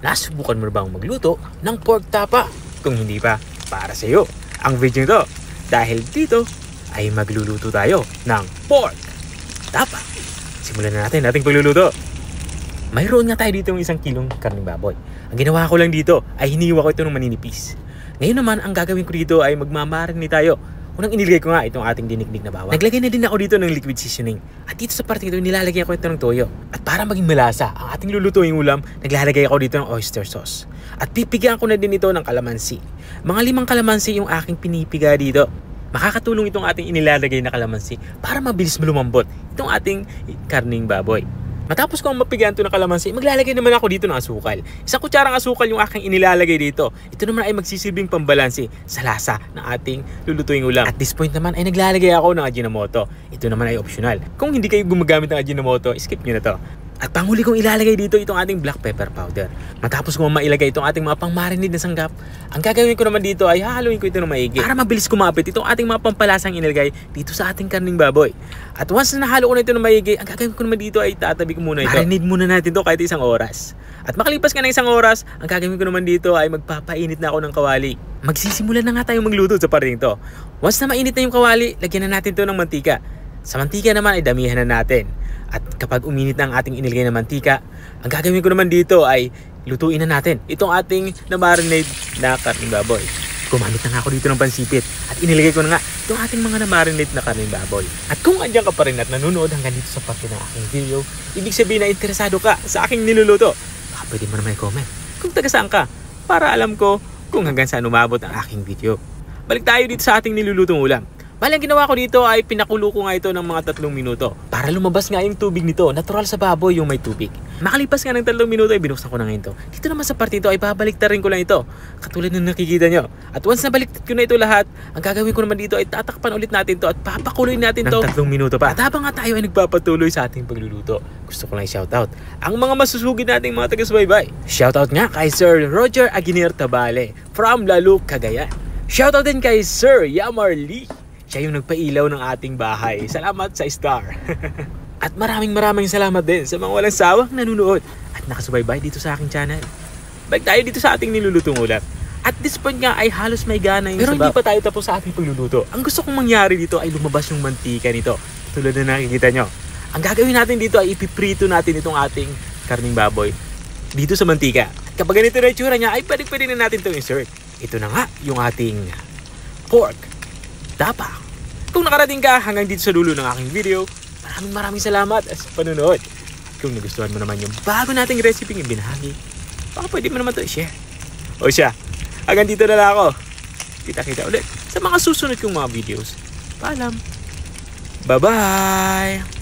Nasubukan mo na bang magluto ng pork tapa? Kung hindi pa, para sa iyo ang video nito. Dahil dito ay magluluto tayo ng pork tapa. Simulan na natin ating pagluluto. Mayroon nga tayo dito ng 1 kilong karning baboy. Ang ginawa ko lang dito ay hiniwa ko ito ng maninipis. Ngayon naman, ang gagawin ko dito ay magmamarinate tayo. Unang inilagay ko nga itong ating dinikdik na bawang. Naglagay na din ako dito ng liquid seasoning. At dito sa parte ito, nilalagay ko ito ng toyo. At para maging malasa ang ating lulutuing ulam, naglalagay ako dito ng oyster sauce. At pipigaan ko na din ito ng kalamansi. Mga 5 kalamansi yung aking pinipiga dito. Makakatulong itong ating inilalagay na kalamansi para mabilis lumambot itong ating karning baboy. Matapos kong mapigaan ito ng kalamansi, maglalagay naman ako dito ng asukal. 1 kutsarang asukal yung aking inilalagay dito. Ito naman ay magsisilbing pambalansi sa lasa ng ating lulutuing ulam. At this point naman ay naglalagay ako ng Ajinomoto. Ito naman ay optional. Kung hindi kayo gumagamit ng Ajinomoto, skip nyo na to. At panghuli kong ilalagay dito itong ating black pepper powder. Matapos kong mailagay itong ating mga pang-marinade na sanggap, ang gagawin ko naman dito ay hahaluin ko ito ng maigi para mabilis kumapit itong ating mga pampalasang inilagay dito sa ating karning baboy. At once na nahalo ko na ito ng maigi, ang gagawin ko naman dito ay tatabi ko muna ito. Marinade muna natin ito kahit 1 oras. At makalipas nga ng 1 oras, ang gagawin ko naman dito ay magpapainit na ako ng kawali. Magsisimula na nga tayong magluto sa parting ito. Once na mainit na yung kawali, lagyan na natin ito ng mantika. Sa mantika naman ay damihan na natin. At kapag uminit na ang ating inilagay na mantika, ang gagawin ko naman dito ay lutuin na natin itong ating na-marinade na karning baboy. Gumamit na nga ako dito ng pansipit at inilagay ko na nga itong ating mga na-marinade na karning baboy. At kung andyan ka pa rin at nanonood hanggang dito sa parte ng aking video, ibig sabihin na interesado ka sa aking niluluto, baka pwede mo naman i-comment kung taga saan ka para alam ko kung hanggang saan umabot ang aking video. Balik tayo dito sa ating nilulutong ulam. Bali, ang ginawa ko dito ay pinakulo ko nga ito ng mga 3 minuto para lumabas nga yung tubig nito. Natural sa baboy yung may tubig. Makalipas nga ng 3 minuto ay binuksan ko na nga ito. Dito naman sa part ito ay babaliktarin ko lang ito. Katulad ng nakikita nyo. At once nabaliktad ko na ito lahat, ang gagawin ko naman dito ay tatakpan ulit natin to at papakuloy natin to ng 3 minuto pa. At habang nga tayo ay nagpapatuloy sa ating pagluluto, gusto ko lang i-shoutout ang mga masusugid nating mga taga-subaybay. Shoutout nga kay Sir Roger Aguiner Tabale from Lalo, Cagayan. Shoutout din kay Sir Yamar Lee. Siya yung nagpailaw ng ating bahay. Salamat sa star. At maraming salamat din sa mga walang sawang nanonood at nakasubaybay dito sa aking channel. Balik tayo dito sa ating nilulutong ulam. At this point nga ay halos may gana yung sabaw. Pero hindi pa tayo tapos sa ating pagluluto. Ang gusto kong mangyari dito ay lumabas yung mantika nito. Tulad na nakikita nyo. Ang gagawin natin dito ay ipiprito natin itong ating karning baboy dito sa mantika. At kapag ganito na itsura niya ay pwede na natin itong insert. Ito na nga yung ating pork tapa. Kung nakarating ka hanggang dito sa dulo ng aking video, maraming salamat sa panunood. At kung nagustuhan mo naman yung bago nating recipe yung binahagi, baka pwede mo naman ito i-share. O siya, hanggang dito na lang ako. Kita-kita ulit sa mga susunod kong mga videos. Paalam. Bye-bye!